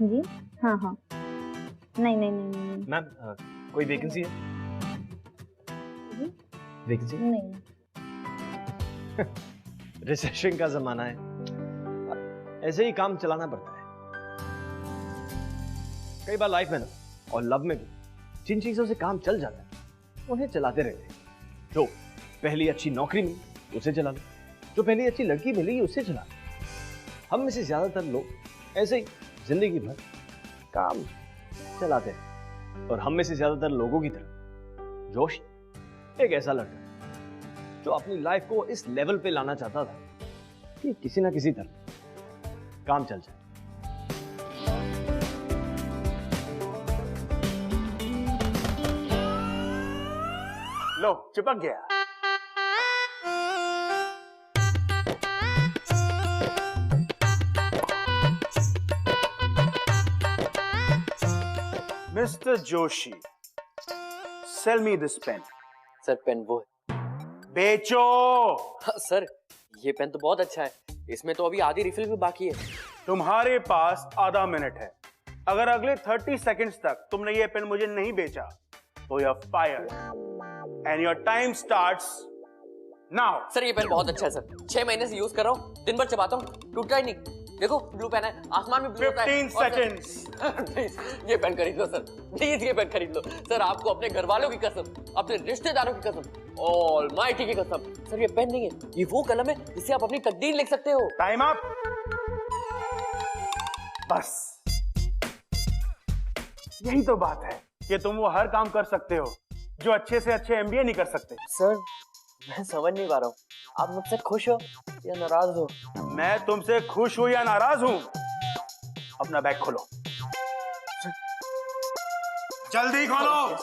जी हाँ हाँ, नहीं नहीं नहीं नहीं मैम कोई वैकेंसी है? जी वैकेंसी नहीं। रिसेशन का जमाना है, ऐसे ही काम चलाना पड़ता है। कई बार लाइफ में ना और लव में भी जिन चीजों से काम चल जाता है उन्हें चलाते रहते हैं। जो पहली अच्छी नौकरी मिली उसे चला लो, जो पहली अच्छी लड़की मिली उसे चला लो। हम में से ज्यादातर लोग ऐसे ही जिंदगी भर काम चलाते हैं। और हम में से ज्यादातर लोगों की तरह जोश एक ऐसा लड़का जो अपनी लाइफ को इस लेवल पे लाना चाहता था कि किसी ना किसी तरह काम चल जाए। लो चिपक गया। Mister Joshi, sell me this pen. Sir pen वो है। बेचो। हाँ, सर ये पेन तो बहुत अच्छा है, इसमें तो अभी आधी रिफिल भी बाकी है। तुम्हारे पास आधा मिनट है, अगर अगले 30 सेकंड्स तक तुमने ये पेन मुझे नहीं बेचा तो you are fired and your time starts now. Sir ये पेन बहुत अच्छा है सर, 6 महीने से यूज कर रहा हूँ, दिन भर चबाता हूँ, टूटता ही नहीं। देखो ब्लू पेन है, आसमान में ब्लू होता है। 15 सेकंड्स। ये पेन खरीद लो सर, प्लीज ये पेन खरीद लो सर। आपको अपने घर वालों की कसम, अपने रिश्तेदारों की कसम, ऑलमाइटी की कसम, सर ये पेन नहीं है, ये वो कलम है जिससे आप अपनी तकदीर लिख सकते हो। Time up. बस यही तो बात है कि तुम वो हर काम कर सकते हो जो अच्छे से अच्छे एमबीए नहीं कर सकते। सर मैं समझ नहीं पा रहा हूँ, आप मुझसे खुश हो या नाराज हो? मैं तुमसे खुश हूं या नाराज हूं? अपना बैग खोलो, जल्दी खोलो।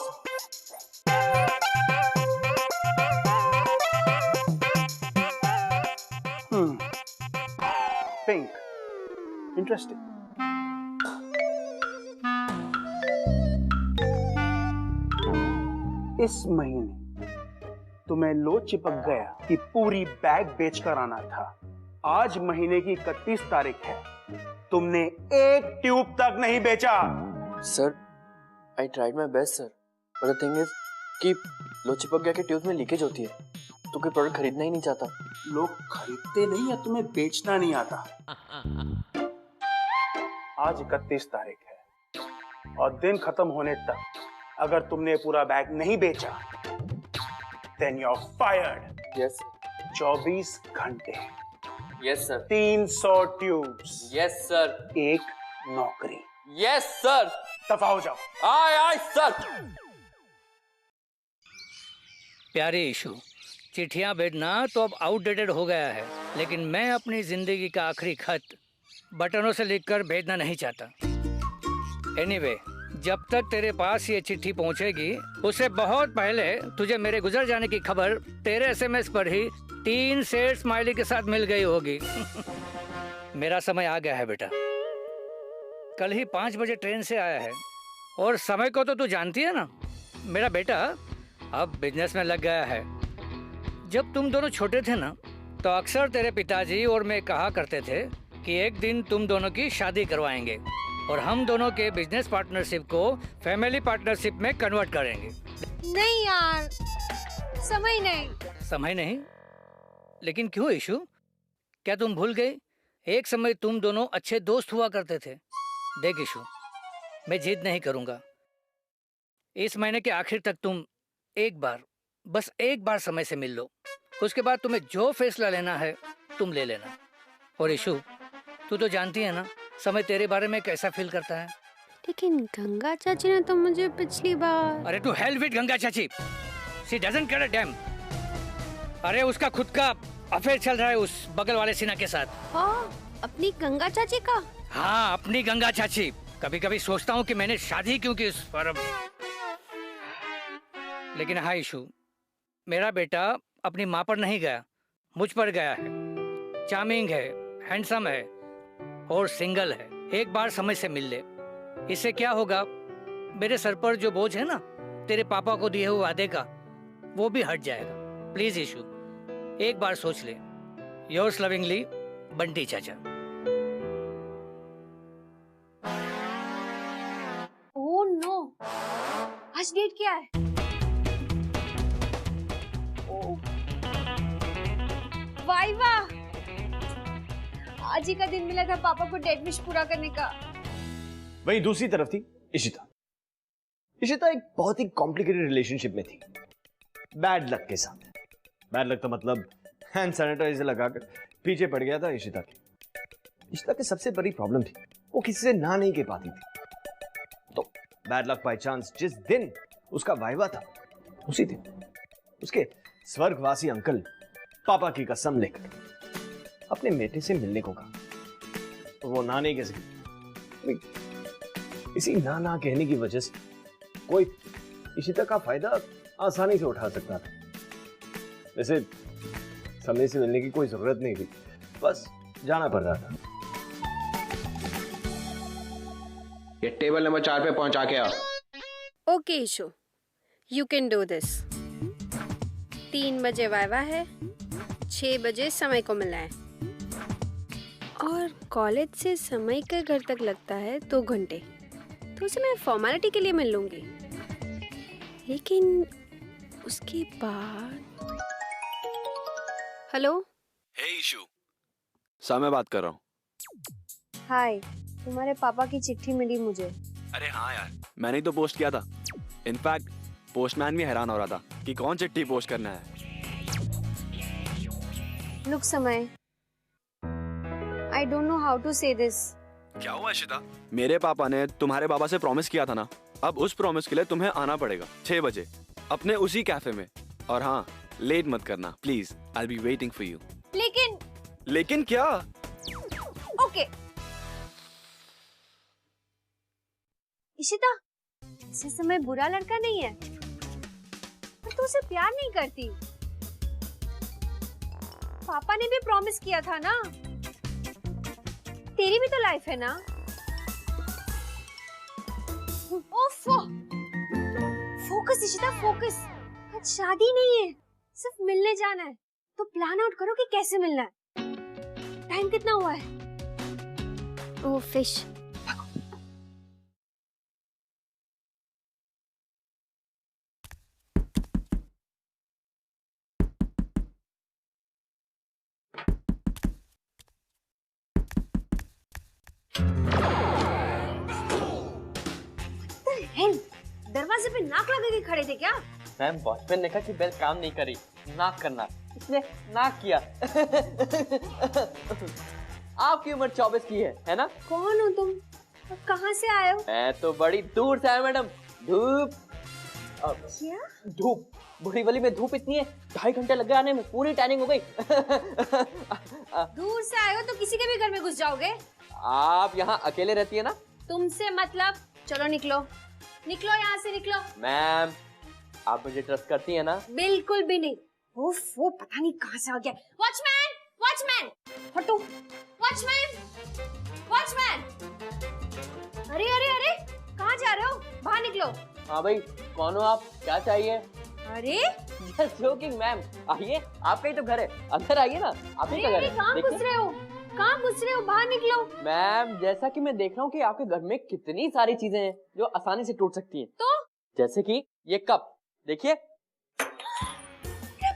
Pink, interesting. इस महीने तुम्हें लो चिपक गया कि पूरी बैग बेचकर आना था। आज महीने की 31 तारीख है, तुमने एक ट्यूब तक नहीं बेचा। Sir I tried my best sir, but the thing is कि लो चिपक गया कि ट्यूब में लीकेज होती है, तो कोई प्रोडक्ट खरीदना ही नहीं चाहता। लोग खरीदते नहीं या तुम्हें बेचना नहीं आता? आज 31 तारीख है और दिन खत्म होने तक अगर तुमने पूरा बैग नहीं बेचा then you're fired. Yes. 24 घंटे। Yes sir. 300 tubes. Yes sir. एक नौकरी। Yes sir. दफा हो जाओ। आय सर। प्यारे इशू, चिट्ठियां भेजना तो अब आउटडेटेड हो गया है, लेकिन मैं अपनी जिंदगी का आखिरी खत बटनों से लिखकर भेजना नहीं चाहता। एनीवे, जब तक तेरे पास ये चिट्ठी पहुंचेगी उससे बहुत पहले तुझे मेरे गुजर जाने की खबर तेरे एसएमएस पर ही 3 सेट स्माइली के साथ मिल गई होगी। मेरा समय आ गया है बेटा, कल ही 5 बजे ट्रेन से आया है और समय को तो तू जानती है ना। मेरा बेटा अब बिजनेस में लग गया है। जब तुम दोनों छोटे थे ना तो अक्सर तेरे पिताजी और मैं कहा करते थे कि एक दिन तुम दोनों की शादी करवाएंगे और हम दोनों के बिजनेस पार्टनरशिप को फैमिली पार्टनरशिप में कन्वर्ट करेंगे। नहीं यार, समय नहीं। समय नहीं? लेकिन क्यों इशू, क्या तुम भूल गए एक समय तुम दोनों अच्छे दोस्त हुआ करते थे? देख इशू, मैं जिद नहीं करूंगा, इस महीने के आखिर तक तुम एक बार, बस एक बार समय से मिल लो, उसके बाद तुम्हें जो फैसला लेना है तुम ले लेना। और इशू, तू तो जानती है ना समय तेरे बारे में कैसा फील करता है। लेकिन गंगा चाची ने तो मुझे पिछली बार। अरे तू हेल विद गंगा चाची, she doesn't care a dam. अरे उसका खुद का अफेयर चल रहा है उस बगल वाले सिन्हा के साथ। हाँ, अपनी गंगा चाची का। हाँ, अपनी गंगा चाची। कभी कभी सोचता हूँ कि मैंने शादी क्यों की उस पर। लेकिन हाँ इशू, मेरा बेटा अपनी माँ पर नहीं गया, मुझ पर गया है। चार्मिंग है, हैंडसम है और सिंगल है। एक बार समय से मिल ले, इससे क्या होगा, मेरे सर पर जो बोझ है ना तेरे पापा को दिए हुए वादे का, वो भी हट जाएगा। प्लीज इशू, एक बार सोच ले। योर्स लविंगली, बंटी चाचा। आज डेट क्या है? ओ, वाइवा! आज ही का दिन मिला था पापा को डेट विश पूरा करने का। वहीं दूसरी तरफ थी इशिता। इशिता एक बहुत ही कॉम्प्लिकेटेड रिलेशनशिप में थी, बैड लक के साथ। बैड लक तो मतलब हैंड सैनिटाइजर लगाकर पीछे पड़ गया था इशिता के। इशिता की सबसे बड़ी प्रॉब्लम थी, वो किसी से ना नहीं कह पाती थी। तो बैड लक बाय चांस जिस दिन उसका वाइवा था, उसी दिन उसके स्वर्गवासी अंकल पापा की कसम लेकर अपने बेटे से मिलने को कहा। तो वो ना नहीं कह सकी। इसी ना ना कहने की वजह से कोई इशिता का फायदा आसानी से उठा सकता था। वैसे समय से मिलने की कोई जरूरत नहीं थी, बस जाना पड़ रहा था। ये टेबल नंबर 4 पे पहुंचा के आओ। Okay Ishu, you can do this. 3 बजे वाइवा है, 6 बजे समय को मिलना है, और कॉलेज से समय का घर तक लगता है 2 घंटे, तो उसे मैं फॉर्मेलिटी के लिए मिल लूंगी। लेकिन उसके बाद हेलो। हे इशू, मैं बात कर रहा हूँ। हाय, तुम्हारे पापा की चिट्ठी मिली मुझे। अरे हाँ यार, मैंने ही तो पोस्ट किया था। इनफैक्ट पोस्टमैन भी हैरान हो रहा था कि कौन चिट्ठी पोस्ट करना है। Look Samay, I don't know how to say this. क्या हुआ इशिता? मेरे पापा ने तुम्हारे बाबा से प्रॉमिस किया था ना, अब उस प्रॉमिस के लिए तुम्हें आना पड़ेगा 6 बजे अपने उसी कैफे में। और हाँ, लेट मत करना please, I will be waiting for you. लेकिन क्या? ओके इशिता, इसे समय बुरा लड़का नहीं है, पर तू उसे प्यार नहीं करती। पापा ने भी प्रॉमिस किया था ना, तेरी भी तो लाइफ है ना। ओफो, फोकस इशिता, फोकस। आज शादी नहीं है, सिर्फ मिलने जाना है, तो प्लान आउट करो कि कैसे मिलना है। टाइम कितना हुआ है? ओह फिश। दरवाजे पे नाक लगा के खड़े थे क्या? मैम, वॉचमैन ने कहा कि बेल काम नहीं करी, नाक करना, इसने नाक किया। आपकी उम्र 24 की है ना? कौन हो तुम और कहाँ से आए हो? मैं तो बड़ी दूर से आया मैडम। धूप। क्या? धूप, बोरीवली में धूप इतनी है, 2.5 घंटे लग गए आने में, पूरी टैनिंग हो गई। दूर से आए हो तो किसी के भी घर में घुस जाओगे? आप यहाँ अकेले रहती है ना? तुमसे मतलब, चलो निकलो, निकलो यहाँ से, निकलो। मैम, आप मुझे ट्रस्ट करती है ना? बिल्कुल भी नहीं। वो पता नहीं कहाँ से आ गया। वॉचमैन, वॉचमैन, हटो। Watchman, watchman. अरे अरे अरे, कहाँ जा रहे हो? बाहर निकलो। हाँ भाई, कौन हो आप? क्या चाहिए? अरे जस्ट जोकिंग मैम, आइए, आपका ही तो घर है, अंदर आइए ना, आप ही का घर है। कहाँ घुस रहे हो? कहाँ घुस रहे हो? बाहर निकलो। मैम, जैसा कि मैं देख रहा हूँ कि आपके घर में कितनी सारी चीजें हैं जो आसानी से टूट सकती हैं। तो जैसे कि ये कप, देखिए।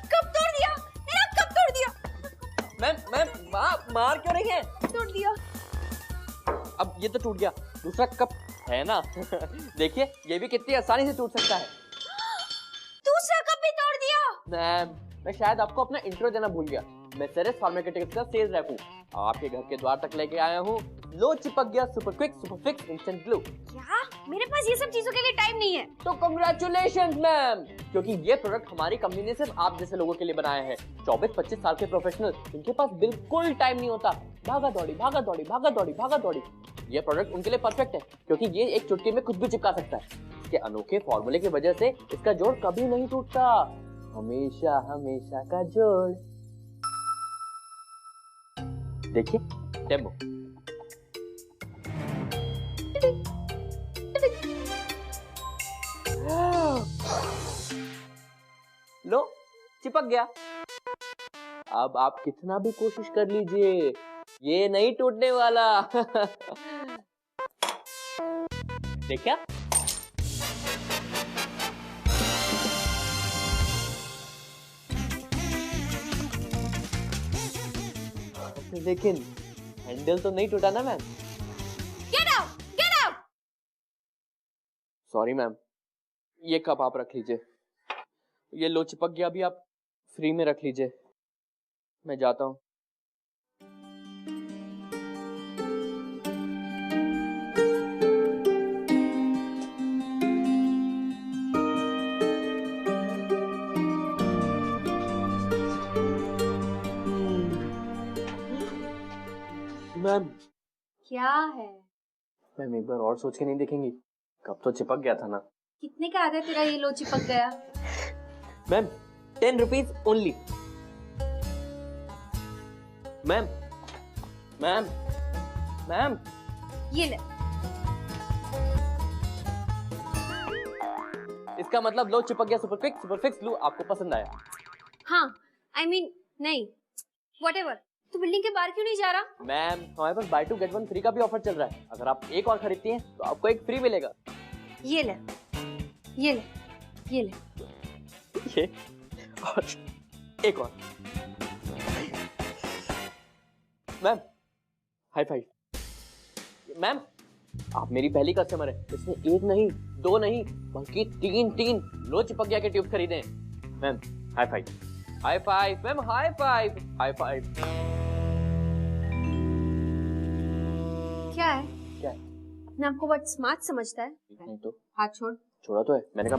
कब तोड़ दिया? मेरा कब तोड़ दिया? मैम, मार क्यों रही हैं? तोड़ दिया। अब ये तो टूट गया, दूसरा कप है ना? देखिए, ये भी कितनी आसानी से टूट सकता है। दूसरा कप भी तोड़ दिया। मैम, मैं शायद आपको अपना इंट्रो देना भूल गया। मैं सेरेस फार्मास्यूटिकल्स का सेल्स रेप हूँ। आपके घर के द्वार तक लेके आया हूँ लो चिपक गया super quick super fix instant glue. क्या? मेरे पास ये सब चीजों के लिए टाइम नहीं है। तो कांग्रेचुलेशंस मैम, क्योंकि ये प्रोडक्ट हमारी कंपनी ने सिर्फ आप जैसे लोगों के लिए बनाया है। 24-25 साल के प्रोफेशनल, इनके पास बिल्कुल टाइम नहीं होता, भागा दौड़ी भागा दौड़ी भागा दौड़ी भागा दौड़ी। ये प्रोडक्ट उनके लिए परफेक्ट है, क्योंकि ये एक चुटकी में खुद भी चिपका सकता है। इसके अनोखे फॉर्मूले की वजह से इसका जोड़ कभी नहीं टूटता, हमेशा हमेशा का जोड़। देखिए डेमो। लो, चिपक गया। अब आप कितना भी कोशिश कर लीजिए, ये नहीं टूटने वाला। देखा? लेकिन हैंडल तो नहीं टूटा ना ma'am? Get out, get out. Sorry ma'am, ये कप आप रख लीजिए। ये लो चिपक गया, अभी आप फ्री में रख लीजिए। मैं जाता हूँ। मैम क्या है? मैम एक बार और सोच के नहीं देखेंगी? कब तो चिपक गया था ना। कितने का आधा तेरा ये लो चिपक गया? Ma'am 10 rupees only. Ma'am ma'am ma'am ये ले। इसका मतलब लो चिपक गया। सुपर फिक्स लो आपको पसंद आया? हाँ, I mean, नहीं, whatever। तू बिल्डिंग के बाहर क्यों नहीं जा रहा? मैम हमारे पास बाय 2 गेट 1 फ्री का भी ऑफर चल रहा है। अगर आप एक और खरीदती हैं तो आपको एक फ्री मिलेगा। ये ले, ये ले, ये ले। ये और एक और। Ma'am high five. मैम आप मेरी पहली कस्टमर है। इसने एक नहीं, दो नहीं, बल्कि तीन लो चिपक गया के ट्यूब खरीदे हैं। Ma'am high five, high five ma'am, high five, high five. क्या है? क्या है? अपने आपको बहुत स्मार्ट समझता है? नहीं तो हाथ छोड़। छोड़ा तो है, मैंने कहा।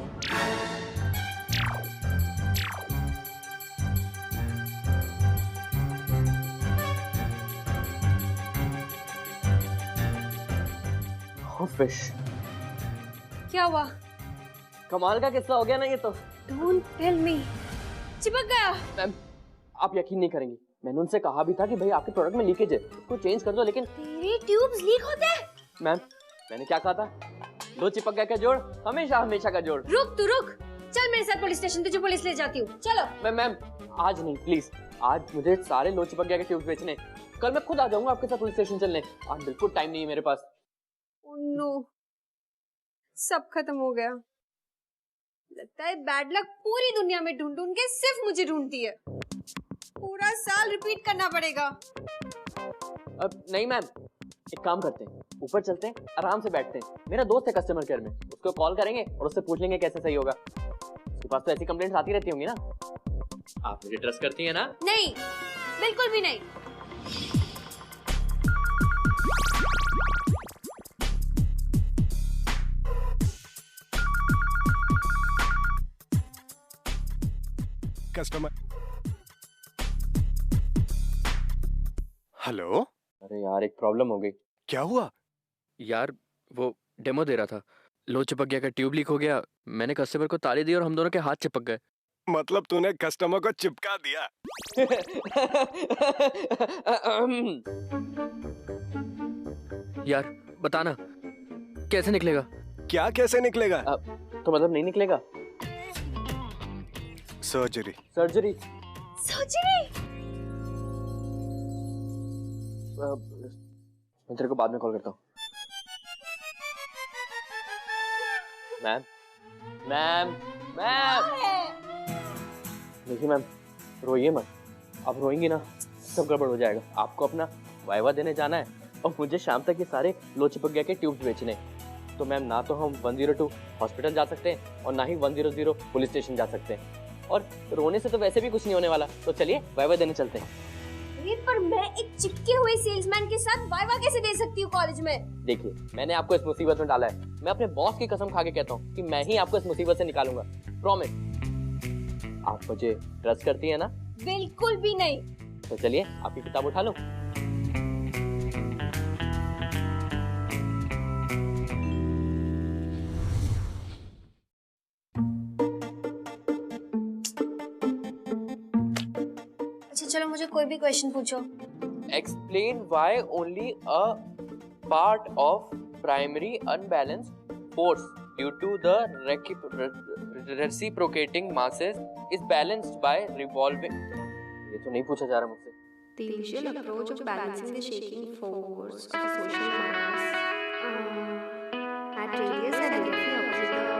फिश। क्या हुआ? कमाल का किस्सा हो गया ना ये तो। Don't tell me। चिपक गया। मैम आप यकीन नहीं करेंगी, मैंने उनसे कहा भी था कि भाई आपके प्रोडक्ट में लीकेज है, इसको चेंज कर दो, लेकिन तेरे ट्यूब्स लीक होते हैं? मैम मैंने क्या कहा था? दो चिपक गया का जोड़ हमेशा का जोड़। रुक तू रुक, चल मेरे साथ पुलिस स्टेशन, तुझे पुलिस ले जाती हूँ। चलो। मैम आज नहीं प्लीज, आज मुझे सारे लो चिपक गया के ट्यूब्स बेचने। कल मैं खुद आ जाऊंगा आपके साथ पुलिस स्टेशन चलने। आज बिल्कुल टाइम नहीं है मेरे पास। Oh no, सब खत्म हो गया। लगता है बैड लक पूरी दुनिया में ढूंढ ढूंढ के सिर्फ मुझे ढूंढती है। पूरा साल रिपीट करना पड़ेगा। अब नहीं मैम, एक काम करते हैं, ऊपर चलते हैं, आराम से बैठते हैं। मेरा दोस्त है कस्टमर केयर में, उसको कॉल करेंगे और उससे पूछ लेंगे कैसे सही होगा। उसके पास तो ऐसी कंप्लेंट्स आती रहती होंगी ना। आप मुझे ट्रस्ट करती हैं ना? नहीं, बिल्कुल भी नहीं। कस्टमर। हेलो। अरे यार एक प्रॉब्लम हो गई। क्या हुआ? यार वो डेमो दे रहा था, लो चिपक गया का ट्यूब लीक हो गया। मैंने कस्टमर को ताली दी और हम दोनों के हाथ चिपक गए। मतलब तूने कस्टमर को चिपका दिया? यार बताना कैसे निकलेगा? क्या कैसे निकलेगा? तो मतलब नहीं निकलेगा? सर्जरी। सर्जरी? सर्जरी? मैं तेरे को बाद में कॉल करता हूँ। मैम मैम मैम देखिए मैम, रोइए मत। आप रोएंगी ना सब गड़बड़ हो जाएगा। आपको अपना वाइवा देने जाना है और मुझे शाम तक ये सारे लो चिपक गया के ट्यूब्स बेचने हैं। तो मैम ना तो हम 102 हॉस्पिटल जा सकते हैं और ना ही 100 पुलिस स्टेशन जा सकते हैं। और रोने से तो वैसे भी कुछ नहीं होने वाला। तो चलिए वाइवा देने चलते हैं। पर मैं एक चिपके हुए सेल्समैन के साथ वाइवा कैसे दे सकती हूँ कॉलेज में? देखिए मैंने आपको इस मुसीबत में डाला है। मैं अपने बॉस की कसम खा के कहता हूँ कि मैं ही आपको इस मुसीबत से निकालूंगा। प्रॉमिस। आप मुझे ट्रस्ट करती है ना? बिल्कुल भी नहीं। तो चलिए आपकी किताब उठा लो। अच्छा चलो मुझे कोई भी क्वेश्चन पूछो। Explain why only a part of primary unbalanced force due to the reciprocating masses is balanced by revolving। ये तो नहीं पूछा जा रहा मुझसे। The usual approach of balancing the shaking force of a social mass at radius and directly opposite the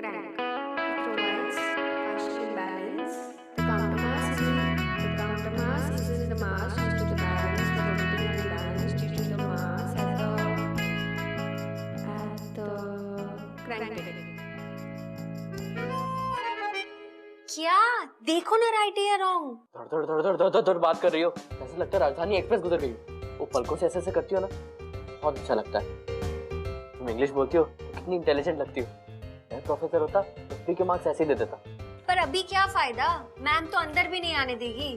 crank. It provides partial balance. The countermass is in the mass used to the देखो ना right है या wrong. धड़ धड़ धड़ धड़ धड़ धड़ धड़ बात कर रही हो, ऐसा लगता है राजधानी एक्सप्रेस गुजर गई। वो पलकों से ऐसे ऐसे करती हो ना, बहुत अच्छा लगता है। तुम इंग्लिश बोलती हो, कितनी इंटेलिजेंट लगती हो। मैं प्रोफेसर होता तो भी के मार्क्स ऐसे ही दे देता। पर अभी क्या फायदा, मैम तो अंदर भी नहीं आने देगी।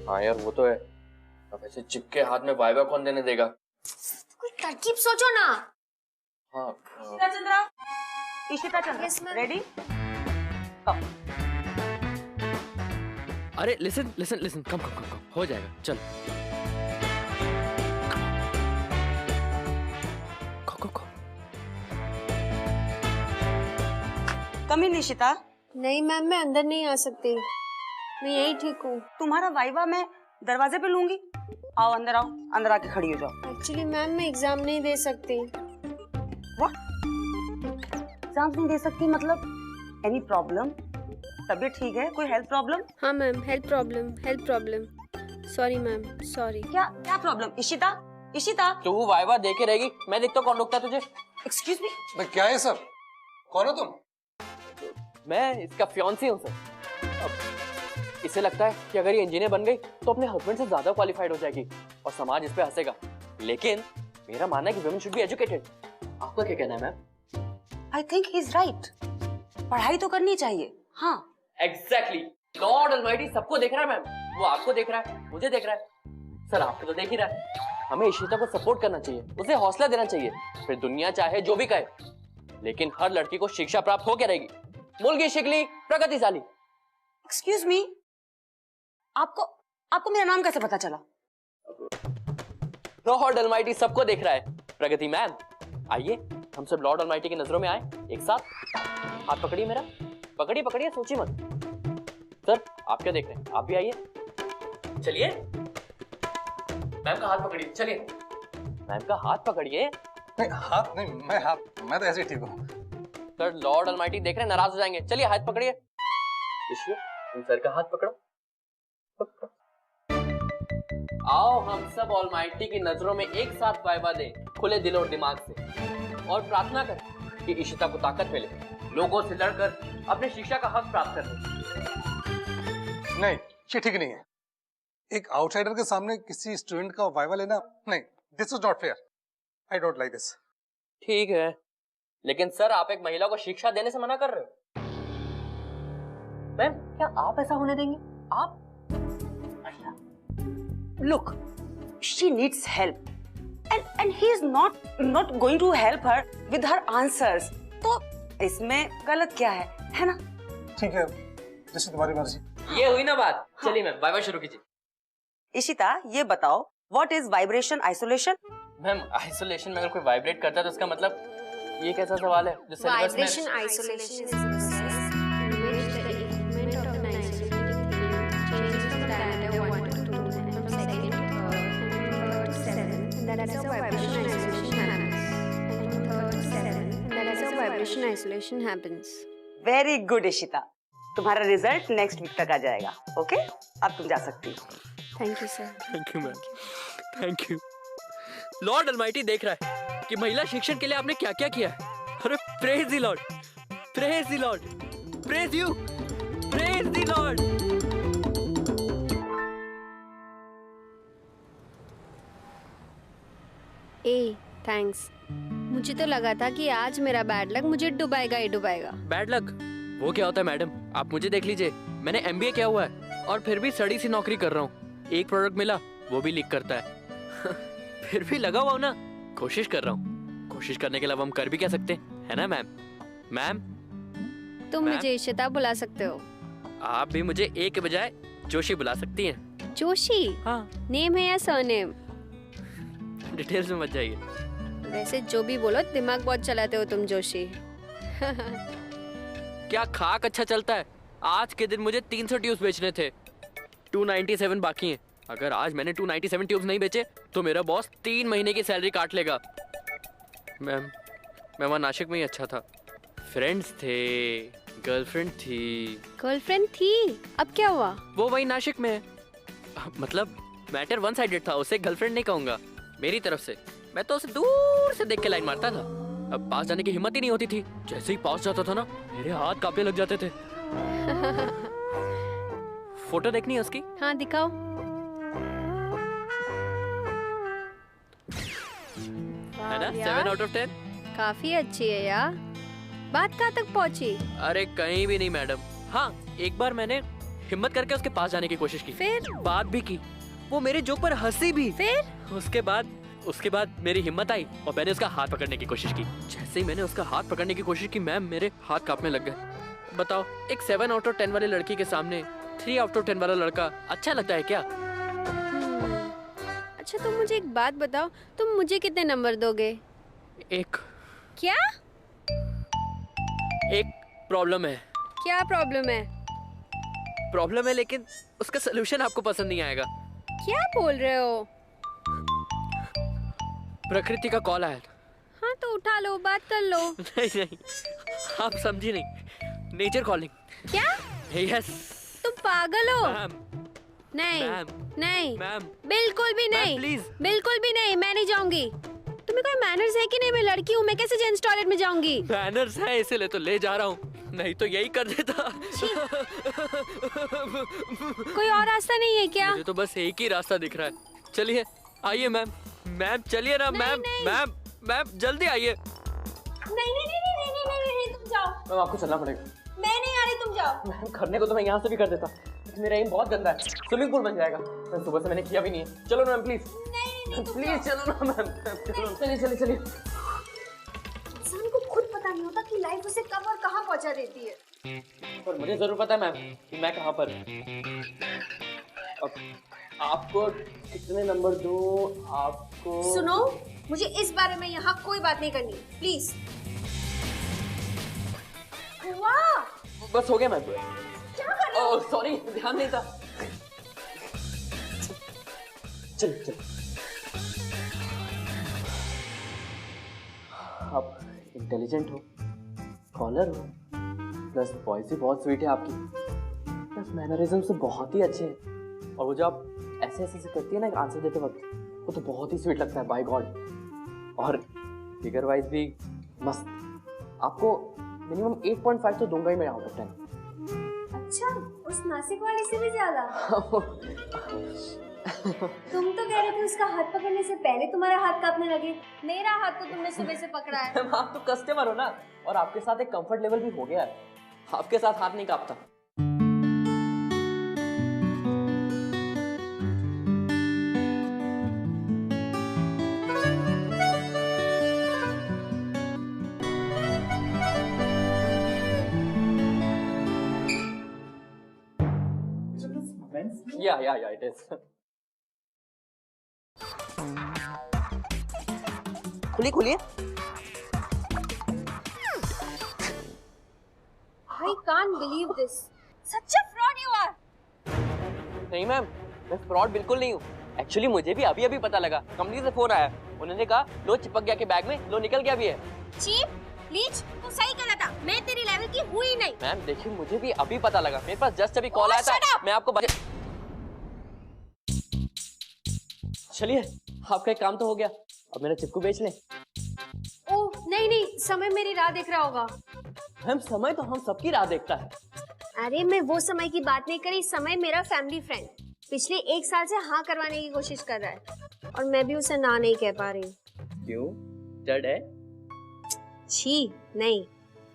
हाँ यार वो तो है, अब ऐसे चिपके हाथ में वाइवा कौन देने देगा। कोई तरकीब सोचो ना। हाँ Chandra, Ishita Chandra, Yes, ma'am. Ready? अरे लिसन लिसन लिसन, कम कम कम कम, हो जाएगा, चल। कम इन इशिता, नहीं मैम, मैं अंदर नहीं आ सकती, मैं यही ठीक हूँ। तुम्हारा वाइवा मैं दरवाजे पे लूंगी। आओ अंदर आओ, अंदर आके खड़ी हो जाओ। एक्चुअली मैम मैं एग्जाम नहीं दे सकती। एग्जाम नहीं दे सकती मतलब? Any problem? तबीयत ठीक है? कोई हेल्थ प्रॉब्लम? हाँ ma'am, health problem. Sorry ma'am, sorry. क्या क्या प्रॉब्लम? इशिता, इशिता, तू वाइवा दे के रहेगी, मैं देखता हूँ कौन रोकता है तुझे। Excuse me. क्या है सब? कौन हो तुम? मैं इसका फियांसी हूँ सर। अब इसे लगता है कि अगर ये इंजीनियर बन गई तो अपने हस्बैंड से ज्यादा क्वालिफाइड हो जाएगी और समाज इस पे हंसेगा। लेकिन मेरा मानना है कि वुमेन शुड बी एजुकेटेड। आपका क्या कहना है ma'am? I think he is right. पढ़ाई तो करनी चाहिए। हाँ एग्जैक्टली। लॉर्ड ऑलमाइटी सबको देख रहा है मैम, वो आपको देख रहा है, मुझे देख रहा है, सर आपको तो देख ही रहा है। हमें इशिता को सपोर्ट करना चाहिए, उसे हौसला देना चाहिए, फिर दुनिया चाहे जो भी कहे, लेकिन हर लड़की को शिक्षा प्राप्त हो के रहेगी। मुल्की शिकली प्रगतिशाली। एक्सक्यूज मी, आपको आपको मेरा नाम कैसे पता चला? लॉर्ड ऑलमाइटी सबको देख रहा है। प्रगति मैम, आइए हम सब लॉर्ड ऑलमाइटी की नजरों में आए एक साथ। हाथ पकड़िए मेरा, पकड़िए पकड़िए, सोचिए मत। सर आप क्या देख रहे हैं, आप भी आइए, चलिए। मैम का हाथ पकड़िए, चलिए। मैम का हाथ पकड़िए। नहीं हाथ नहीं, मैं तो ऐसे ही ठीक हूँ। सर लॉर्ड ऑलमाइटी देख रहे हैं, नाराज हो जाएंगे। चलिए हाथ पकड़िए। विश्व, तुम सर का हाथ पकड़ो। आओ हम सब ऑलमाइटी की नजरों में एक साथ वाइवा दें, खुले दिल और दिमाग से, और प्रार्थना करें कि इशिता को ताकत मिले लोगों से लड़कर अपने शिक्षा का हक प्राप्त करने। नहीं ये ठीक नहीं है। एक आउटसाइडर के सामने किसी स्टूडेंट का वाइवा लेना, नहीं, this is not fair. I don't like this. ठीक है, लेकिन सर आप एक महिला को शिक्षा देने से मना कर रहे हो। मैम क्या आप ऐसा होने देंगे? आप Look, she needs help, and he is not going to help her with her answers. तो इसमें गलत क्या है ना? ठीक है, जैसे तुम्हारी मर्जी। ये हुई ना बात। चलिए मैम वाइवा शुरू कीजिए। इशिता ये बताओ, what is vibration isolation? Ma'am isolation में अगर कोई वाइब्रेट करता है तो उसका मतलब, ये कैसा सवाल है जो सिलेबस में? Vibration isolation is a process in which the equipment of an isolated thing changes from diameter 1 to 2 and from second to third and from third to seventh, and that is how vibration isolation happens. And from third to seventh, and that is how vibration isolation happens. Very good Ishita, तुम्हारा result next week तक आ जाएगा। Okay, अब तुम जा सकती हो। Thank you, sir. Thank you ma'am, thank you. Lord almighty देख रहा है कि महिला शिक्षण के लिए आपने क्या क्या किया है। अरे praise the Lord, praise the Lord, praise you, praise the Lord. A, thanks. मुझे तो लगा था कि आज मेरा बैड लक मुझे डुबाएगा ही डुबाएगा। बैड लक वो क्या होता है मैडम, आप मुझे देख लीजिए, मैंने MBA किया हुआ है और फिर भी सड़ी सी नौकरी कर रहा हूँ। एक प्रोडक्ट मिला वो भी लीक करता है। फिर भी लगा हुआ हूँ ना, कोशिश कर रहा हूँ। कोशिश करने के अलावा हम कर भी क्या सकते हैं, है ना मैम? मैम तुम मैम? मुझे इशिता बुला सकते हो। आप भी मुझे ए के बजाय जोशी बुला सकती हैं। जोशी? हाँ। नेम है या सरनेम? डिटेल्स में मत जाइए। वैसे जो भी बोलो, दिमाग बहुत चलाते हो तुम जोशी। क्या खाक अच्छा चलता है? आज के दिन मुझे 300 ट्यूब्स बेचने थे, 297 बाकी हैं। अगर आज मैंने 297 ट्यूब्स नहीं बेचे तो मेरा बॉस 3 महीने की सैलरी काट लेगा। मैम मैं वहाँ नासिक में ही अच्छा था, फ्रेंड्स थे, गर्लफ्रेंड थी। गर्लफ्रेंड थी? अब क्या हुआ? वो वही नासिक में है। मतलब मैटर वन साइडेड था, उसे गर्लफ्रेंड नहीं कहूँगा मेरी तरफ से। मैं तो उसे दूर से देख के लाइन मारता था। अब पास जाने की हिम्मत ही नहीं होती थी। जैसे ही पास जाता था ना, मेरे हाथ कांपने लग जाते थे। फोटो देखनी है उसकी? हाँ दिखाओ। है ना? यार, 7 out of 10? काफी अच्छी है यार। बात कहाँ तक पहुँची? अरे कहीं भी नहीं मैडम। हाँ, एक बार मैंने हिम्मत करके उसके पास जाने की कोशिश की, फिर बात भी की, वो मेरे जोक पर हंसी भी। फिर उसके बाद मेरी हिम्मत आई और मैंने उसका हाथ पकड़ने की कोशिश की। जैसे ही मैंने उसका हाथ पकड़ने की कोशिश की मैम, मेरे हाथ कांपने लग गए। बताओ, एक 7 out of 10 वाली लड़की के सामने 3 out of 10 वाला लड़का अच्छा लगता है क्या? अच्छा तुम मुझे एक बात बताओ, तुम मुझे कितने नंबर दोगे? एक क्या? एक प्रॉब्लम है। क्या प्रॉब्लम है? प्रॉब्लम है लेकिन उसका सोल्यूशन आपको पसंद नहीं आएगा। क्या बोल रहे हो? प्रकृति का कॉल आया। हाँ तो उठा लो, बात कर लो। नहीं, आप समझी नहीं। Nature calling. क्या? यस। तुम पागल हो? मैम, नहीं मैम, नहीं मैम, बिल्कुल भी नहीं, प्लीज, बिल्कुल भी नहीं, मैं नहीं जाऊंगी। तुम्हें कोई मैनर्स है कि नहीं? मैं लड़की हूँ, मैं कैसे जेंट्स टॉयलेट में जाऊंगी? मैनर्स है इसीलिए तो ले जा रहा हूँ, नहीं तो यही कर देता। कोई और रास्ता नहीं है क्या? मुझे तो बस एक ही रास्ता दिख रहा है। चलिए आइए मैम, मैम चलिए ना मैम, मैम, मैम जल्दी आइए। नहीं नहीं नहीं नहीं नहीं नहीं नहीं, तुम जाओ। मैम आपको चलना पड़ेगा। मैं नहीं आ रही, तुम जाओ। मैम करने को तो मैं यहाँ से भी कर देता, मेरा एम बहुत गंदा है, स्विमिंग पूल बन जाएगा। मैम सुबह से मैंने किया भी नहीं है। चलो ना मैम प्लीज। नहीं प्लीज चलो ना मैम, चलिए चलिए चलिए। इंसान को खुद पता नहीं होता कि लाइफ उसे कब और कहाँ पहुँचा देती है। पर मुझे जरूर पता है मैम कि मैं कहाँ पर। अब आपको कितने नंबर दूं? आपको सुनो, मुझे इस बारे में यहाँ कोई बात नहीं करनी, प्लीज। वाह, बस हो गया मैम। क्या कर रहे हो? ओह सॉरी, ध्यान नहीं था। चल चल। आप इंटेलिजेंट हो, स्कॉलर हो, प्लस वॉइस भी बहुत स्वीट है आपकी, प्लस मैनरिज्म से बहुत ही अच्छे हैं, और वो जो आप ऐसे ऐसे से करती है ना आंसर देते वक्त, वो तो बहुत ही स्वीट लगता है बाय गॉड। और फिगर वाइज भी मस्त। आपको मिनिमम 8.5 तो दूंगा ही मैं आउट ऑफ 10। अच्छा, उस नासिक वाले से भी ज्यादा? तुम तो कह रहे थे उसका हाथ पकड़ने से पहले तुम्हारा हाथ कांपने लगे। मेरा हाथ तो तुमने सुबह से पकड़ा है। आप तो कस्टमर हो ना, और आपके साथ एक कंफर्ट लेवल भी हो गया है। आपके साथ हाथ नहीं कांपता। Yeah, it is. खुलिए। I can't believe this. Such a fraud you are. नहीं मैम, मैं फ्रॉड बिल्कुल नहीं हूँ। एक्चुअली मुझे भी अभी अभी पता लगा, कंपनी से फोन आया, उन्होंने कहा लो चिपक गया के बैग में, लो निकल गया भी है। चीप, लीच, तू सही कहा था, मैं तेरी लेवल की हुई नहीं। मैम देखिए, मुझे भी अभी पता लगा, मेरे पास जस्ट अभी कॉल आया था, मैं आपको चलिए, आपका एक काम तो हो गया, अब मेरा चिपकू बेच ले। ओह नहीं, समय मेरी राह देख रहा होगा। मैम समय तो हम सबकी राह देखता है। अरे मैं वो समय की बात नहीं करी, समय मेरा फैमिली फ्रेंड पिछले 1 साल से हाँ करवाने की कोशिश कर रहा है, और मैं भी उसे ना नहीं कह पा रही। क्यों? डर है? छी नहीं।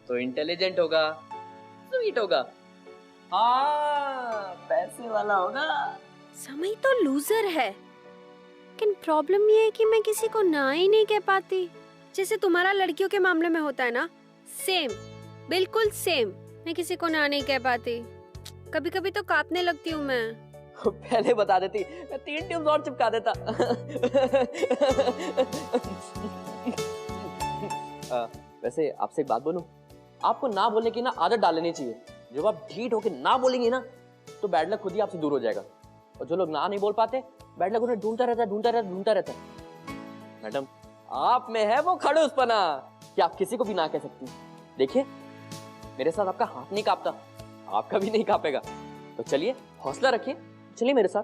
तो इंटेलिजेंट होगा, स्वीट होगा, हाँ पैसे वाला होगा। समय तो लूजर है, लेकिन प्रॉब्लम ये है कि मैं किसी को ना ही नहीं कह पाती। जैसे तुम्हारा लड़कियों के मामले में होता है ना, सेम, बिल्कुल सेम। मैं किसी को ना नहीं कह पाती, कभी कभी तो कांपने लगती हूँ मैं। पहले बता देती, मैं 3 ट्यूब्स और चिपका देता। वैसे आपसे एक बात बोलूं, आपको ना बोलने की ना आदत डाल लेनी चाहिए। जब आप ढीठ होके ना बोलेंगे ना, तो बैड लक खुद ही आपसे दूर हो जाएगा। और जो लोग ना नहीं बोल पाते, बैड लक उन्हें ढूंढता रहता है। मैडम आप में है वो खड़ूसपना कि आप किसी को भी ना कह सकती। देखिए मेरे साथ आपका हाथ नहीं कांपता, आपका भी नहीं कांपेगा। तो चलिए हौसला रखिए, चलिए मेरे साथ।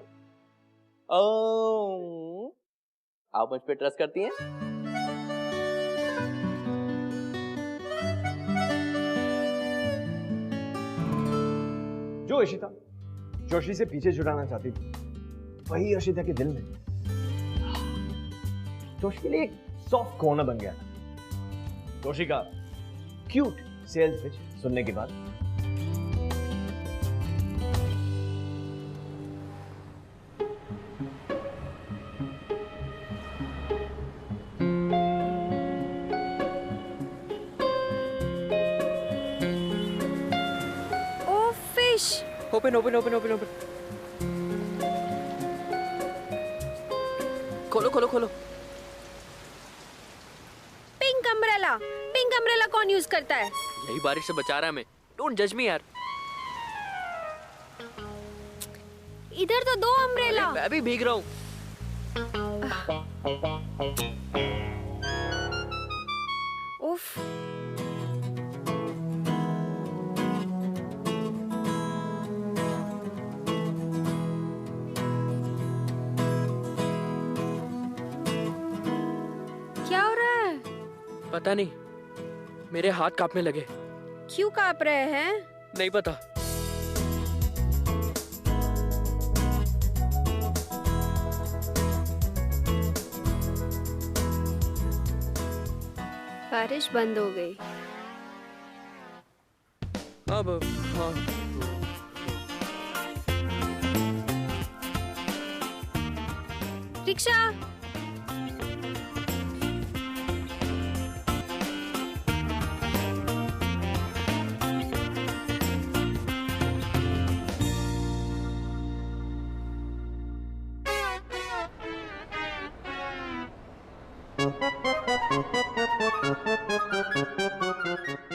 आप मुझ पे ट्रस्ट करती हैं? जो इशिता, जोशी से पीछे छुड़ाना चाहती थी, वही अर्शिता के दिल में जोशी के लिए एक सॉफ्ट कॉर्नर बन गया था। जोशी का क्यूट सेल्स पिच सुनने के बाद open open open open open खोलो खोलो खोलो। पिंक अम्ब्रेला कौन यूज करता है? यही बारिश से बचा रहा है हमें। डोंट जज मी यार। इधर तो 2 अम्ब्रेला। मैं भी भीग रहा हूँ। उफ। क्या हो रहा है? पता नहीं, मेरे हाथ कांपने लगे। क्यों कांप रहे हैं? नहीं पता। बारिश बंद हो गई। अब हाँ। रिक्शा।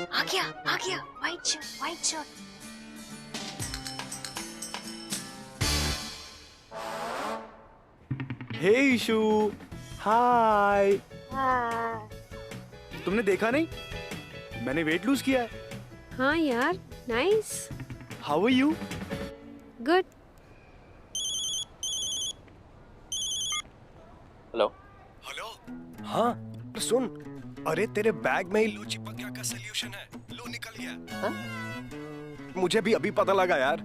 आ गया व्हाइट शर्ट। हे ईशु, हाय। तुमने देखा नहीं, मैंने वेट लूज किया है। हाँ यार, nice. How are you? Good. Hello. हाँ सुन, अरे तेरे बैग में ही लो चिपक गया का सॉल्यूशन है। लो निकल गया। हाँ? मुझे भी अभी पता लगा यार।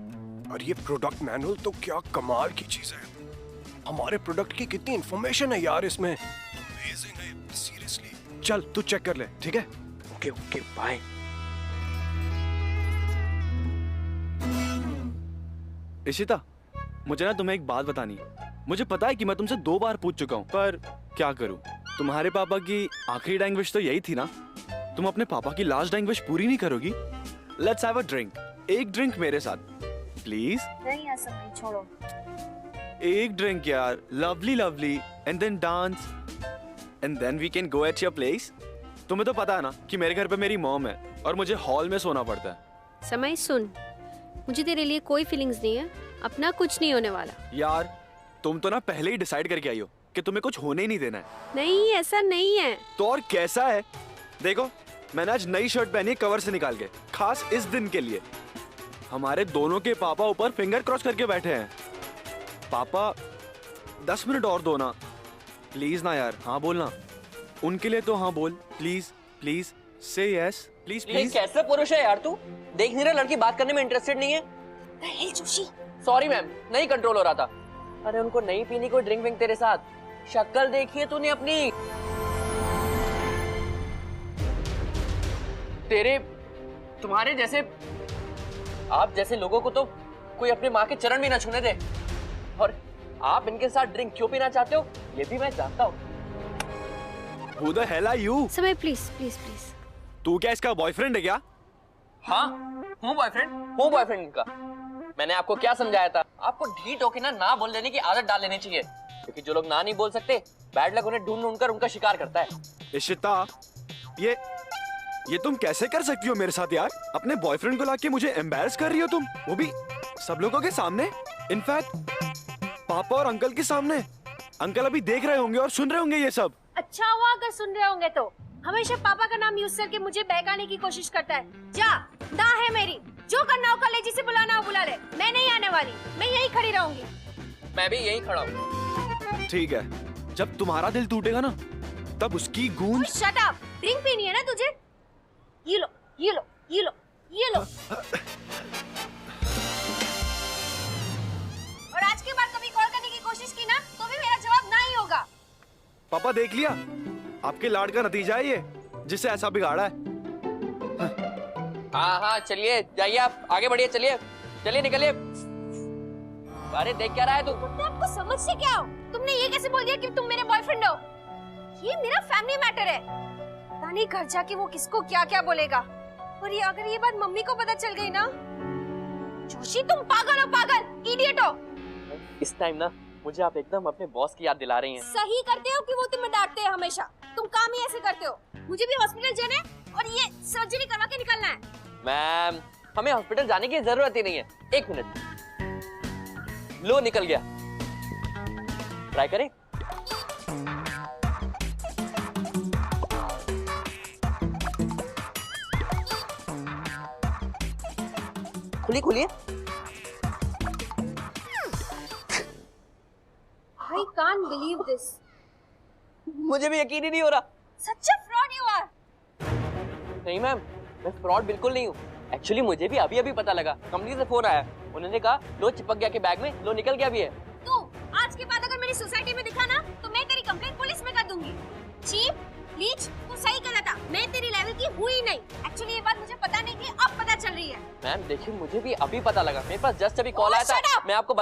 और ये प्रोडक्ट मैनुअल तो क्या कमाल की चीज है। हमारे प्रोडक्ट की कितनी इंफॉर्मेशन है यार इसमें। अमेजिंग है सीरियसली। चल तू चेक कर ले, ठीक है? Okay okay bye. इशिता, मुझे ना तुम्हें एक बात बतानी है। मुझे पता है कि मैं तुमसे 2 बार पूछ चुका हूँ, पर क्या करूँ? तुम्हारे पापा की आखिरी डाइंग विश तो यही थी ना। तुम अपने पापा की लास्ट डाइंग विश पूरी नहीं करोगी? Let's have a drink. एक ड्रिंक मेरे साथ प्लीज। नहीं ऐसा नहीं, छोड़ो। एक ड्रिंक यार, lovely lovely, and then dance, and then we can go at your place. तुम्हें तो पता है ना कि मेरे घर पे मेरी मॉम है और मुझे हॉल में सोना पड़ता है। समय सुन, मुझे तेरे लिए कोई फीलिंग्स नहीं है। अपना कुछ नहीं होने वाला। यार तुम तो ना पहले ही डिसाइड करके आई हो कि तुम्हें कुछ होने ही नहीं देना है। नहीं, ऐसा नहीं है। तो और कैसा है? देखो, मैंने आज नई शर्ट पहनी है कवर से निकाल के, खास इस दिन के लिए। हमारे दोनों के पापा ऊपर फिंगर क्रॉस करके बैठे हैं। पापा 10 मिनट और दो ना प्लीज ना यार। हाँ बोलना, उनके लिए तो हाँ बोल प्लीज प्लीज से यस प्लीज प्लीज। कैसा पुरुष है यार तू? देख नहीं रहा लड़की बात करने में इंटरेस्टेड नहीं है? नहीं जोशी। सॉरी मैम, नहीं कंट्रोल हो रहा था। अरे उनको नहीं पीनी कोई ड्रिंक विंक तेरे साथ। शक्ल देखिए तूने अपनी। तुम्हारे जैसे, आप जैसे लोगों को तो कोई अपने माँ के चरण भी ना छूने दे। और आप इनके साथ ड्रिंक क्यों पीना चाहते हो ये भी मैं जानता हूँ। Who the hell are you? समय प्लीज प्लीज प्लीज। तू क्या इसका बॉयफ्रेंड है क्या? हाँ, हूँ बॉयफ्रेंड इनका। मैंने आपको क्या समझाया था? आपको ढीठ होके ना बोल देने की आदत डाल लेनी चाहिए, क्योंकि जो लोग ना नहीं बोल सकते, बैड लक उन्हें ढूंढ कर उनका शिकार करता है। इशिता, ये तुम कैसे कर सकती हो मेरे साथ यार? अपने बॉयफ्रेंड को लाके मुझे एम्बैरस कर रही हो तुम, वो भी सब लोगों के सामने। इनफैक्ट पापा और अंकल के सामने। अंकल अभी देख रहे होंगे और सुन रहे होंगे ये सब। अच्छा हुआ अगर सुन रहे होंगे तो। हमेशा पापा का नाम यूज करके मुझे बहकाने की कोशिश करता है। जा, ना है मेरी, जो करना हो कलेजी से बुलाना हो बुला ले। मैं नहीं आने वाली, मैं यहीं खड़ी रहूंगी। मैं भी यहीं खड़ा हूँ। ठीक है, जब तुम्हारा दिल टूटेगा ना, तब उसकी गूंज। Shut up. ड्रिंक पीनी है ना तुझे? ये लो, ये लो, ये लो, ये लो। कोशिश की ना तो भी मेरा जवाब ना ही होगा। पापा देख लिया, आपके लाड का नतीजा है ये, जिससे ऐसा बिगाड़ा है। हाँ चलिए जाइए, आप आगे बढ़िए, चलिए चलिए निकलिए। अरे देख क्या रहा है तू? तुमने आपको समझ से क्या हो? तुमने ये कैसे बोल दिया कि तुम मेरे बॉयफ्रेंड हो? ये मेरा फैमिली मैटर है। पता नहीं घर जाके वो किसको क्या क्या बोलेगा। और ये अगर ये बात मम्मी को पता चल गई ना, जोशी तुम पागल हो, पागल, इडियट हो। इस टाइम ना मुझे आप एकदम अपने बॉस की याद दिला रही हैं। सही करते हो कि वो तुम्हें डांटते हैं हमेशा? तुम काम ही ऐसे करते हो। मुझे भी हॉस्पिटल जाना है और ये सर्जरी करवा के निकलना है। मैम हमें हॉस्पिटल जाने की जरूरत ही नहीं है। 1 मिनट, लो निकल गया। ट्राई करें? खोलिए। I can't believe this. मुझे भी यकीन ही नहीं हो रहा। Such a fraud you are. नहीं मैम, मैं फ्रॉड बिल्कुल नहीं हूँ। एक्चुअली मुझे भी अभी पता लगा, कंपनी से फोन आया, उन्होंने कहा लो चिपक गया के बैग में, लो निकल गया भी है। तू आज के बाद अगर मेरी सोसाइटी में दिखा ना तो मैं तेरी कंप्लेंट पुलिस में कर दूंगी। चीप, लीच, तू सही कहा था, मैं तेरी लेवल की हुई नहीं। एक्चुअली ये बात मुझे पता नहीं थी, अब पता चल रही है। मैम देखिए मुझे भी अभी पता लगा, मेरे पास जस्ट अभी कॉल आया था, मैं आपको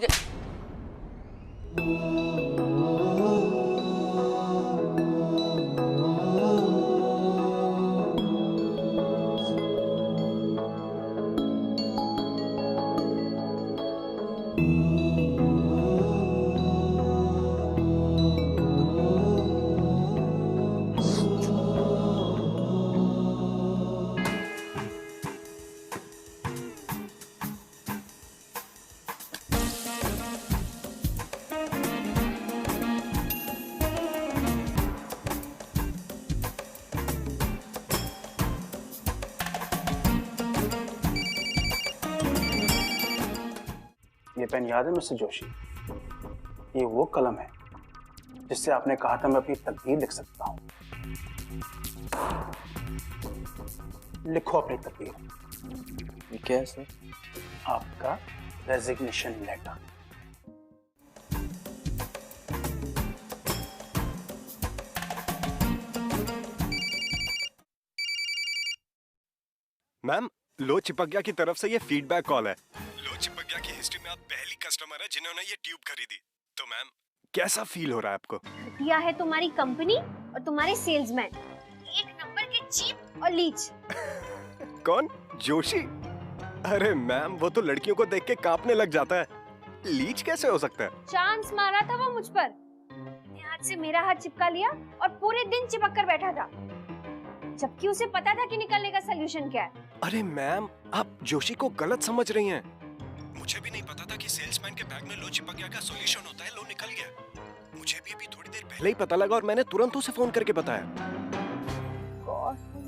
ये पेन याद है मिस्टर जोशी? ये वो कलम है जिससे आपने कहा था मैं अपनी तकदीर लिख सकता हूं। लिखो अपनी तकदीर। ये क्या है सर? आपका रेजिग्नेशन लेटर। मैम, लो चिपक की तरफ से ये फीडबैक कॉल है। लो चिपक की हिस्ट्री में आप पहली कस्टमर है जिन्होंने ये ट्यूब खरीदी। तो मैम कैसा फील हो रहा है आपको? दिया है तुम्हारी कंपनी और तुम्हारे सेल्समैन, एक नंबर के चीप और लीच। कौन? जोशी? अरे मैम वो तो लड़कियों को देख के कांपने लग जाता है, लीच कैसे हो सकता है? चांस मारा था वो मुझ पर, हाथ से मेरा हाथ चिपका लिया और पूरे दिन चिपक कर बैठा था, जबकि उसे पता था कि निकलने का सलूशन क्या है। अरे मैम आप जोशी को गलत समझ रही हैं। मुझे भी नहीं पता था कि सेल्समैन के बैग में लो चिपक गया का सॉल्यूशन होता है, लो निकल गया। मुझे भी अभी थोड़ी देर पहले ही पता लगा और मैंने तुरंत उसे फोन करके बताया।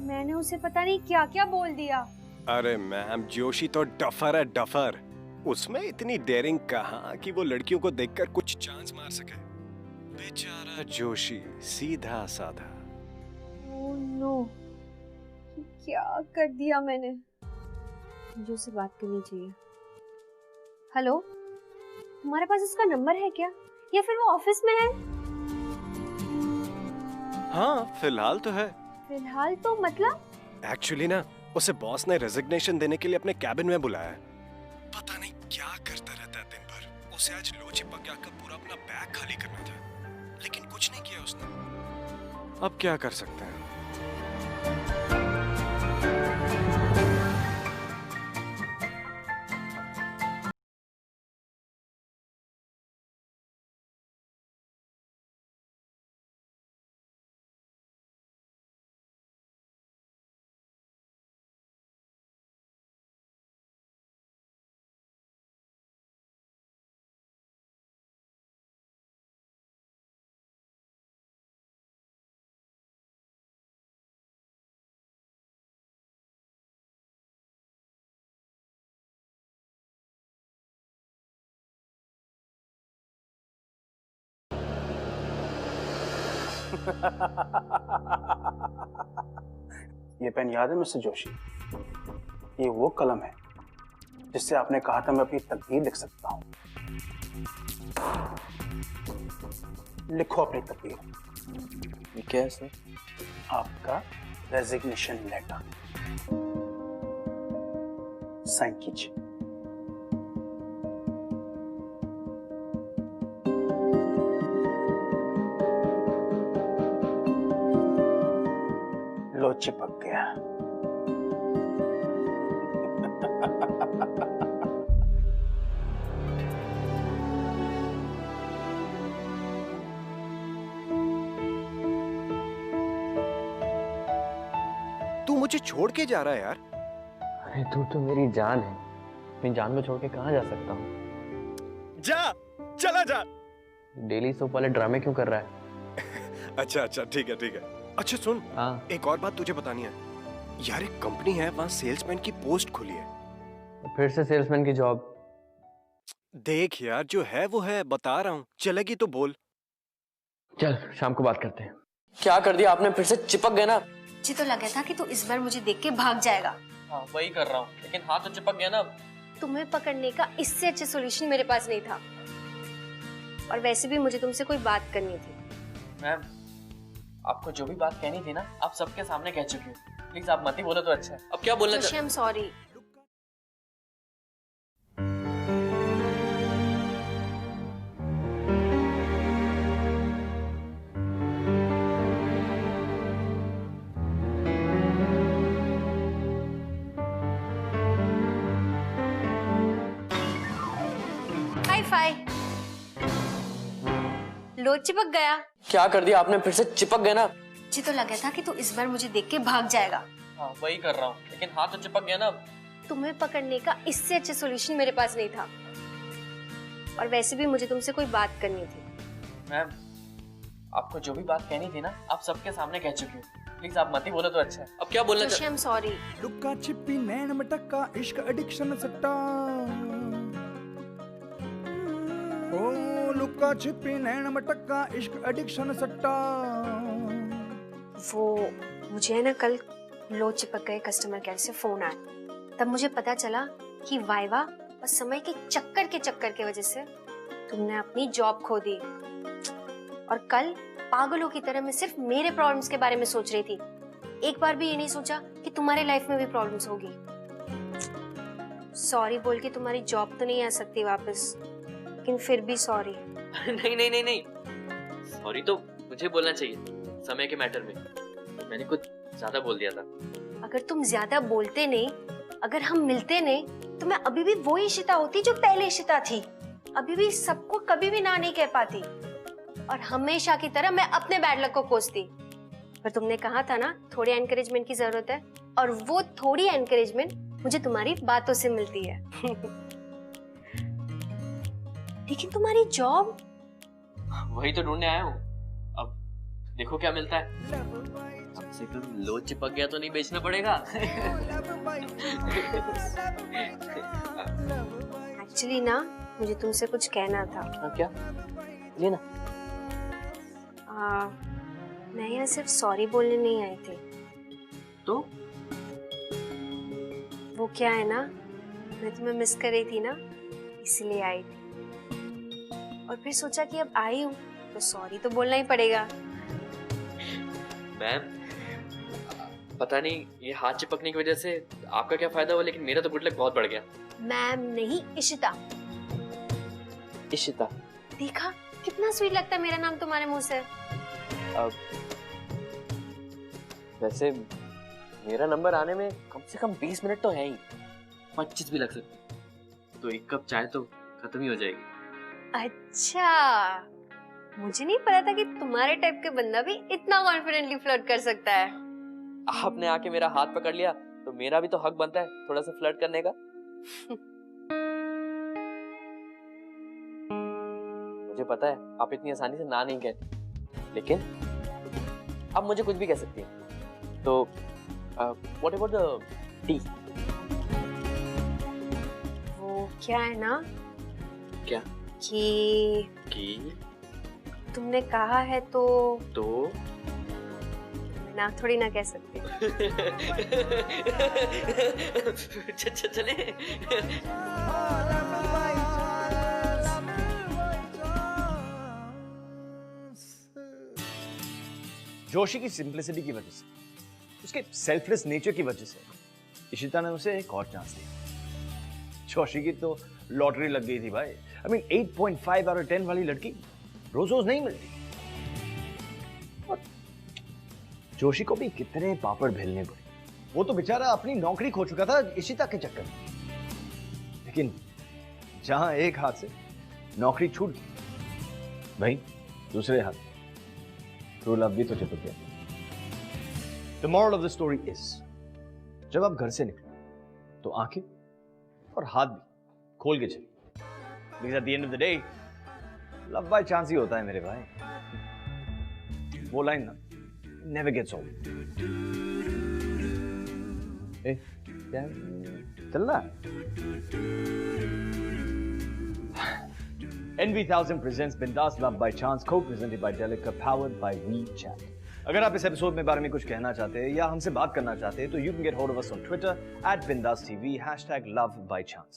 मैंने उसे पता नहीं क्या क्या बोल दिया। अरे मैम जोशी तो डफर है, डफर। उसमें इतनी डेयरिंग कहाँ कि वो लड़कियों को देखकर कुछ चांस मार सके। बेचारा जोशी, सीधा साधा। ओह नो, क्या कर दिया मैंने। मुझे उससे बात करनी चाहिए। हेलो, तुम्हारे पास उसका नंबर है क्या, या फिर वो ऑफिस में है? हाँ फिलहाल तो है। फिलहाल तो मतलब? एक्चुअली ना उसे बॉस ने रेजिग्नेशन देने के लिए अपने कैबिन में बुलाया है। पता नहीं क्या करता रहता है दिन भर। उसे आज लो चिपक का पूरा अपना बैग खाली करना था, लेकिन कुछ नहीं किया उसने। अब क्या कर सकते हैं? ये पेन याद है मिस्टर जोशी? ये वो कलम है जिससे आपने कहा था मैं अपनी तकदीर लिख सकता हूं। लिखो अपनी तकदीर। क्या है सर? आपका रेजिग्नेशन लेटर साइन कीजिए। लो चिपक गया। तू मुझे छोड़ के जा रहा है यार। अरे तू तो मेरी जान है, अपनी जान को छोड़ के कहाँ जा सकता हूँ? जा, चला जा। डेली सोप वाले ड्रामे क्यों कर रहा है? अच्छा अच्छा, ठीक है ठीक है। अच्छा सुन, हाँ एक और बात तुझे बतानी है यार। एक कंपनी है, वहाँ सेल्समैन की पोस्ट खुली है। फिर से सेल्समैन की जॉब? देख यार, जो है वो है, बता रहा हूँ। चलेगी तो बोल। चल शाम को बात करते हैं। क्या कर दिया आपने? फिर से चिपक गए ना। मुझे तो लगा था कि तू इस बार मुझे देख के भाग जाएगा। हाँ वही कर रहा हूँ, लेकिन हाथ तो चिपक गया ना। तुम्हें पकड़ने का इससे अच्छा सॉल्यूशन मेरे पास नहीं था। और वैसे भी मुझे तुमसे कोई बात करनी थी। मैम, आपको जो भी बात कहनी थी ना, आप सबके सामने कह चुकी हो। प्लीज आप मत ही बोलो तो अच्छा है। अब क्या बोलना Joshi, I am sorry. Hi fi. लो चिपक गया। क्या कर दिया आपने? फिर से चिपक गए ना। मुझे तो लगा था कि तू इस बार मुझे देख के भाग जाएगा। हाँ वही कर रहा हूँ, लेकिन हाथ तो चिपक गया ना। तुम्हें पकड़ने का इससे अच्छा सॉल्यूशन मेरे पास नहीं था। और वैसे भी मुझे तुमसे कोई बात करनी थी। मैम, आपको जो भी बात कहनी थी ना, आप सबके सामने कह चुकी हो। प्लीज आप मत ही बोलो तो अच्छा है। अब क्या बोलना जोशी, आई एम सॉरी। लुक्का छिपी नैन मटक्का इश्क एडिक्शन सट्टा। ओ लुक्का छिपी नैन मटक्का इश्क एडिक्शन सट्टा। वो मुझे है ना कल लो चिपक गए कस्टमर केयर से फोन आया। तब मुझे पता चला कि वाइवा और समय के चक्कर की वजह से तुमने अपनी जॉब खो दी। और कल पागलों की तरह मैं सिर्फ मेरे प्रॉब्लम्स के बारे में सोच रही थी। एक बार भी ये नहीं सोचा कि तुम्हारे लाइफ में भी प्रॉब्लम्स होगी। सॉरी बोल के तुम्हारी जॉब तो नहीं आ सकती वापस, लेकिन फिर भी सॉरी। नहीं नहीं नहीं नहीं, सॉरी तो मुझे बोलना चाहिए। समय के मैटर में मैंने कुछ ज्यादा बोल दिया था। अगर तुम ज्यादा बोलते नहीं, अगर हम मिलते नहीं, तो मैं अभी भी वही इशिता होती जो पहले इशिता थी। अभी भी सबको कभी भी ना नहीं कह पाती और हमेशा की तरह मैं अपने बैड लक को कोसती। पर तुमने कहा था ना थोड़ी एनकरेजमेंट की जरूरत है, और वो थोड़ी एनकरेजमेंट मुझे तुम्हारी बातों से मिलती है। लेकिन तुम्हारी जॉब? वही तो ढूंढने आया हूँ। अब देखो क्या मिलता है। कम से कम लो चिपक गया तो नहीं बेचना पड़ेगा। एक्चुअली ना मुझे तुमसे कुछ कहना था। क्या? लेना। मैं यहाँ सिर्फ सॉरी बोलने नहीं आई थी। तो वो क्या है ना, मैं तुम्हें मिस कर रही थी ना, इसलिए आई थी। और फिर सोचा कि अब आई हूँ तो सॉरी तो बोलना ही पड़ेगा। मैम, पता नहीं ये हाथ चिपकने की वजह से आपका क्या फायदा हुआ, लेकिन मेरा तो गुड लक बहुत बढ़ गया। मैम नहीं, इशिता। इशिता? देखा कितना स्वीट लगता है मेरा नाम तुम्हारे मुंह से। अब वैसे मेरा नंबर आने में कम से कम 20 मिनट तो है ही, 25 भी लग सकते, तो एक कप चाय तो खत्म ही हो जाएगी। अच्छा, मुझे नहीं पता था कि तुम्हारे टाइप के बंदा भी इतना कॉन्फिडेंटली फ्लर्ट कर सकता है। आपने आके मेरा हाथ पकड़ लिया तो मेरा भी तो हक बनता है थोड़ा सा फ्लर्ट करने का। मुझे पता है आप इतनी आसानी से ना नहीं कहती, लेकिन आप मुझे कुछ भी कह सकती हैं। तो व्हाट अबाउट द टी? वो क्या है ना, क्या? कि तुमने कहा है तो ना थोड़ी ना कह सकती। चले। जोशी की सिंप्लिसिटी की वजह से, उसके सेल्फलेस नेचर की वजह से इशिता ने उसे एक और चांस दिया। जोशी की तो लॉटरी लग गई थी भाई। आई मीन 8.5 आउट ऑफ 10 वाली लड़की रोज रोज नहीं मिलती। और जोशी को भी कितने पापड़ बेलने पड़े। वो तो बेचारा अपनी नौकरी खो चुका था इशिता के चक्कर में। लेकिन जहां एक हाथ से नौकरी छूट गई, भाई दूसरे हाथ ट्रू लव भी तो चिपक गया। The moral of the story is, जब आप घर से निकलो तो आंखें और हाथ भी खोल के चलिए। Because at the end of the day, love by chance ही होता है मेरे भाई। वो लाइन ना never gets old। ए, क्या चल रहा है? NV1000 presents Binda's Love by Chance, co-presented by Delica, powered by WeChat। अगर आप इस एपिसोड में बारे में कुछ कहना चाहते हैं या हमसे बात करना चाहते हैं तो you can get hold of us on Twitter @BindasTV #LoveByChance।